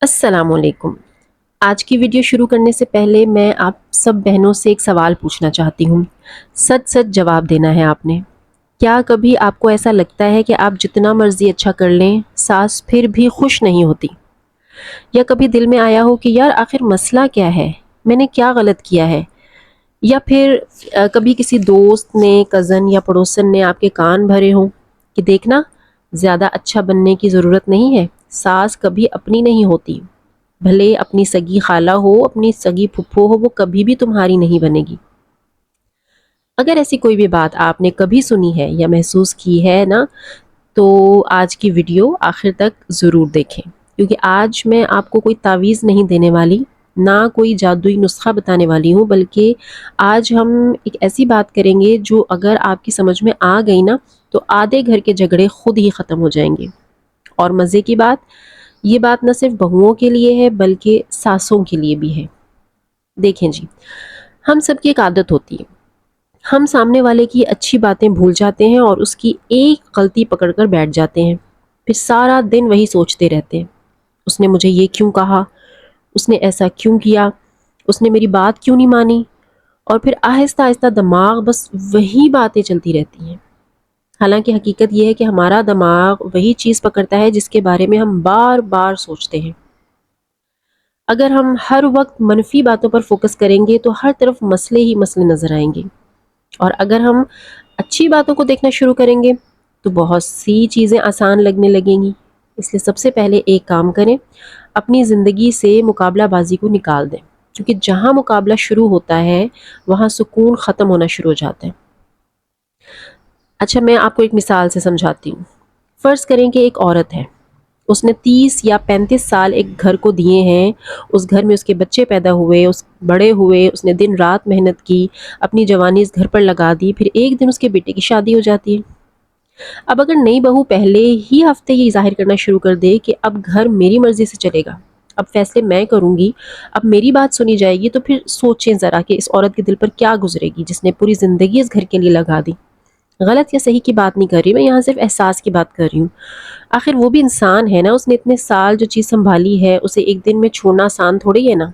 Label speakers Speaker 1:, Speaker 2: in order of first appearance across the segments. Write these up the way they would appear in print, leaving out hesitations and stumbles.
Speaker 1: السلام علیکم۔ آج کی ویڈیو شروع کرنے سے پہلے میں آپ سب بہنوں سے ایک سوال پوچھنا چاہتی ہوں۔ سچ سچ جواب دینا ہے آپ نے۔ کیا کبھی آپ کو ایسا لگتا ہے کہ آپ جتنا مرضی اچھا کر لیں ساس پھر بھی خوش نہیں ہوتی؟ یا کبھی دل میں آیا ہو کہ یار آخر مسئلہ کیا ہے، میں نے کیا غلط کیا ہے؟ یا پھر کبھی کسی دوست نے، کزن یا پڑوسن نے آپ کے کان بھرے ہوں کہ دیکھنا، زیادہ اچھا بننے کی ضرورت نہیں ہے، ساس کبھی اپنی نہیں ہوتی، بھلے اپنی سگی خالہ ہو، اپنی سگی پھپھو ہو، وہ کبھی بھی تمہاری نہیں بنے گی۔ اگر ایسی کوئی بھی بات آپ نے کبھی سنی ہے یا محسوس کی ہے نا، تو آج کی ویڈیو آخر تک ضرور دیکھیں، کیونکہ آج میں آپ کو کوئی تعویذ نہیں دینے والی، نہ کوئی جادوئی نسخہ بتانے والی ہوں، بلکہ آج ہم ایک ایسی بات کریں گے جو اگر آپ کی سمجھ میں آ گئی نا، تو آدھے گھر کے جھگڑے خود ہی ختم ہو جائیں گے۔ اور مزے کی بات، یہ بات نہ صرف بہوؤں کے لیے ہے بلکہ ساسوں کے لیے بھی ہے۔ دیکھیں جی، ہم سب کی ایک عادت ہوتی ہے، ہم سامنے والے کی اچھی باتیں بھول جاتے ہیں اور اس کی ایک غلطی پکڑ کر بیٹھ جاتے ہیں، پھر سارا دن وہی سوچتے رہتے ہیں، اس نے مجھے یہ کیوں کہا، اس نے ایسا کیوں کیا، اس نے میری بات کیوں نہیں مانی، اور پھر آہستہ آہستہ دماغ بس وہی باتیں چلتی رہتی ہیں۔ حالانکہ حقیقت یہ ہے کہ ہمارا دماغ وہی چیز پکڑتا ہے جس کے بارے میں ہم بار بار سوچتے ہیں۔ اگر ہم ہر وقت منفی باتوں پر فوکس کریں گے تو ہر طرف مسئلے ہی مسئلے نظر آئیں گے، اور اگر ہم اچھی باتوں کو دیکھنا شروع کریں گے تو بہت سی چیزیں آسان لگنے لگیں گی۔ اس لیے سب سے پہلے ایک کام کریں، اپنی زندگی سے مقابلہ بازی کو نکال دیں، کیونکہ جہاں مقابلہ شروع ہوتا ہے وہاں سکون ختم ہونا شروع ہو جاتا ہے۔ اچھا، میں آپ کو ایک مثال سے سمجھاتی ہوں۔ فرض کریں کہ ایک عورت ہے، اس نے 30 یا 35 سال ایک گھر کو دیے ہیں، اس گھر میں اس کے بچے پیدا ہوئے، اس بڑے ہوئے، اس نے دن رات محنت کی، اپنی جوانی اس گھر پر لگا دی، پھر ایک دن اس کے بیٹے کی شادی ہو جاتی ہے۔ اب اگر نئی بہو پہلے ہی ہفتے یہ ظاہر کرنا شروع کر دے کہ اب گھر میری مرضی سے چلے گا، اب فیصلے میں کروں گی، اب میری بات سنی جائے گی، تو پھر سوچیں ذرا کہ اس عورت کے دل پر کیا گزرے گی جس نے پوری زندگی اس گھر کے لیے لگا دی۔ غلط یا صحیح کی بات نہیں کر رہی میں یہاں، صرف احساس کی بات کر رہی ہوں۔ آخر وہ بھی انسان ہے نا، اس نے اتنے سال جو چیز سنبھالی ہے اسے ایک دن میں چھوڑنا آسان تھوڑی ہے نا۔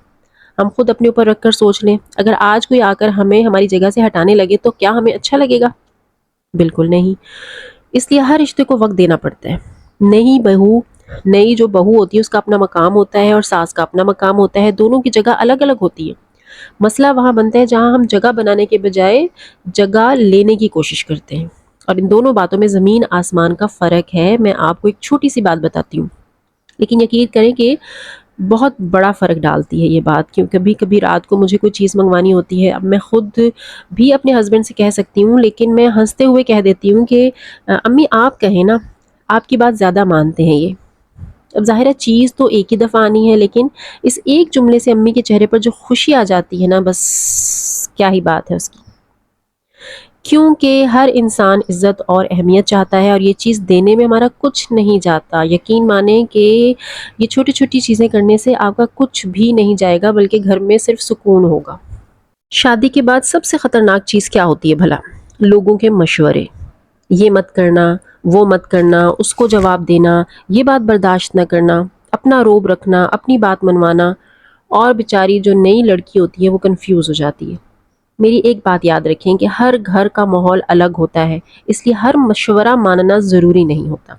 Speaker 1: ہم خود اپنے اوپر رکھ کر سوچ لیں، اگر آج کوئی آ کر ہمیں ہماری جگہ سے ہٹانے لگے تو کیا ہمیں اچھا لگے گا؟ بالکل نہیں۔ اس لیے ہر رشتے کو وقت دینا پڑتا ہے۔ نئی جو بہو ہوتی ہے اس کا اپنا مقام ہوتا ہے اور ساس کا اپنا مقام ہوتا ہے، دونوں کی جگہ الگ الگ ہوتی ہے۔ مسئلہ وہاں بنتا ہے جہاں ہم جگہ بنانے کے بجائے جگہ لینے کی کوشش کرتے ہیں، اور ان دونوں باتوں میں زمین آسمان کا فرق ہے۔ میں آپ کو ایک چھوٹی سی بات بتاتی ہوں، لیکن یقین کریں کہ بہت بڑا فرق ڈالتی ہے یہ بات، کیوں کبھی کبھی رات کو مجھے کوئی چیز منگوانی ہوتی ہے، اب میں خود بھی اپنے ہسبینڈ سے کہہ سکتی ہوں، لیکن میں ہنستے ہوئے کہہ دیتی ہوں کہ امی آپ کہیں نا، آپ کی بات زیادہ مانتے ہیں یہ۔ اب ظاہر ہے چیز تو ایک ہی دفعہ آنی ہے، لیکن اس ایک جملے سے امی کے چہرے پر جو خوشی آ جاتی ہے نا، بس کیا ہی بات ہے اس کی۔ کیونکہ ہر انسان عزت اور اہمیت چاہتا ہے، اور یہ چیز دینے میں ہمارا کچھ نہیں جاتا۔ یقین مانیں کہ یہ چھوٹی چھوٹی چیزیں کرنے سے آپ کا کچھ بھی نہیں جائے گا، بلکہ گھر میں صرف سکون ہوگا۔ شادی کے بعد سب سے خطرناک چیز کیا ہوتی ہے بھلا؟ لوگوں کے مشورے، یہ مت کرنا، وہ مت کرنا، اس کو جواب دینا، یہ بات برداشت نہ کرنا، اپنا روب رکھنا، اپنی بات منوانا، اور بیچاری جو نئی لڑکی ہوتی ہے وہ کنفیوز ہو جاتی ہے۔ میری ایک بات یاد رکھیں کہ ہر گھر کا ماحول الگ ہوتا ہے، اس لیے ہر مشورہ ماننا ضروری نہیں ہوتا،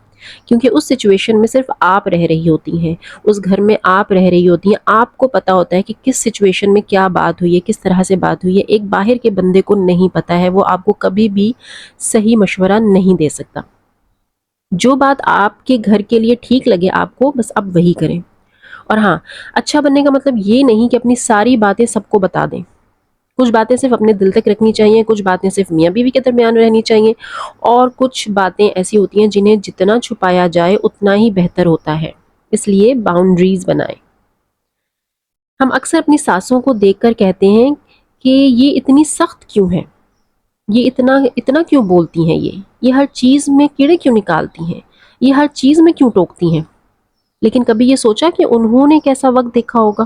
Speaker 1: کیونکہ اس سچویشن میں صرف آپ رہ رہی ہوتی ہیں، اس گھر میں آپ رہ رہی ہوتی ہیں، آپ کو پتا ہوتا ہے کہ کس سچویشن میں کیا بات ہوئی ہے، کس طرح سے بات ہوئی ہے۔ ایک باہر کے بندے کو نہیں پتا ہے، وہ آپ کو کبھی بھی صحیح مشورہ نہیں دے سکتا۔ جو بات آپ کے گھر کے لیے ٹھیک لگے آپ کو، بس آپ وہی کریں۔ اور ہاں، اچھا بننے کا مطلب یہ نہیں کہ اپنی ساری باتیں سب کو بتا دیں۔ کچھ باتیں صرف اپنے دل تک رکھنی چاہیے، کچھ باتیں صرف میاں بیوی کے درمیان رہنی چاہیے، اور کچھ باتیں ایسی ہوتی ہیں جنہیں جتنا چھپایا جائے اتنا ہی بہتر ہوتا ہے۔ اس لیے باؤنڈریز بنائیں۔ ہم اکثر اپنی ساسوں کو دیکھ کر کہتے ہیں کہ یہ اتنی سخت کیوں ہے، یہ اتنا اتنا کیوں بولتی ہیں، یہ ہر چیز میں کیڑے کیوں نکالتی ہیں، یہ ہر چیز میں کیوں ٹوکتی ہیں۔ لیکن کبھی یہ سوچا کہ انہوں نے کیسا وقت دیکھا ہوگا؟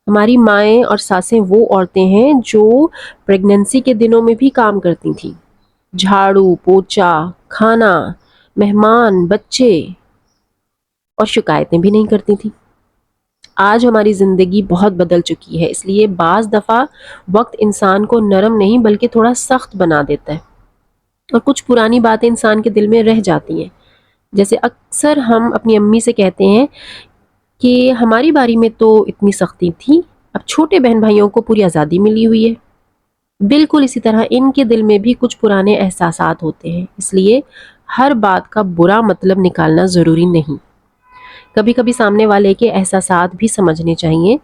Speaker 1: ہماری مائیں اور ساسیں وہ عورتیں ہیں جو پریگننسی کے دنوں میں بھی کام کرتی تھیں، جھاڑو پوچا، کھانا، مہمان، بچے، اور شکایتیں بھی نہیں کرتی تھیں۔ آج ہماری زندگی بہت بدل چکی ہے، اس لیے بعض دفعہ وقت انسان کو نرم نہیں بلکہ تھوڑا سخت بنا دیتا ہے، اور کچھ پرانی باتیں انسان کے دل میں رہ جاتی ہیں۔ جیسے اکثر ہم اپنی امی سے کہتے ہیں کہ ہماری باری میں تو اتنی سختی تھی، اب چھوٹے بہن بھائیوں کو پوری آزادی ملی ہوئی ہے۔ بالکل اسی طرح ان کے دل میں بھی کچھ پرانے احساسات ہوتے ہیں، اس لیے ہر بات کا برا مطلب نکالنا ضروری نہیں۔ کبھی کبھی سامنے والے کے احساسات بھی سمجھنے چاہیے۔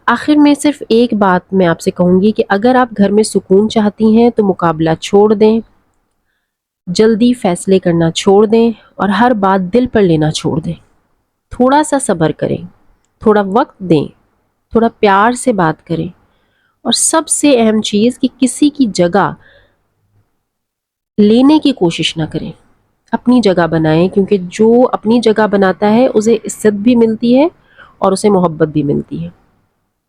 Speaker 1: آخر میں صرف ایک بات میں آپ سے کہوں گی کہ اگر آپ گھر میں سکون چاہتی ہیں تو مقابلہ چھوڑ دیں، جلدی فیصلے کرنا چھوڑ دیں، اور ہر بات دل پر لینا چھوڑ دیں۔ تھوڑا سا صبر کریں، تھوڑا وقت دیں، تھوڑا پیار سے بات کریں، اور سب سے اہم چیز کہ کسی کی جگہ لینے کی کوشش نہ کریں، اپنی جگہ بنائیں، کیونکہ جو اپنی جگہ بناتا ہے اسے عزت بھی ملتی ہے اور اسے محبت بھی ملتی ہے۔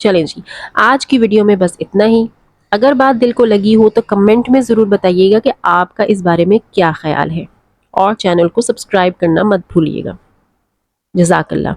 Speaker 1: چلیں جی، آج کی ویڈیو میں بس اتنا ہی۔ اگر بات دل کو لگی ہو تو کمنٹ میں ضرور بتائیے گا کہ آپ کا اس بارے میں کیا خیال ہے، اور چینل کو سبسکرائب کرنا مت بھولیے گا۔ جزاک اللہ۔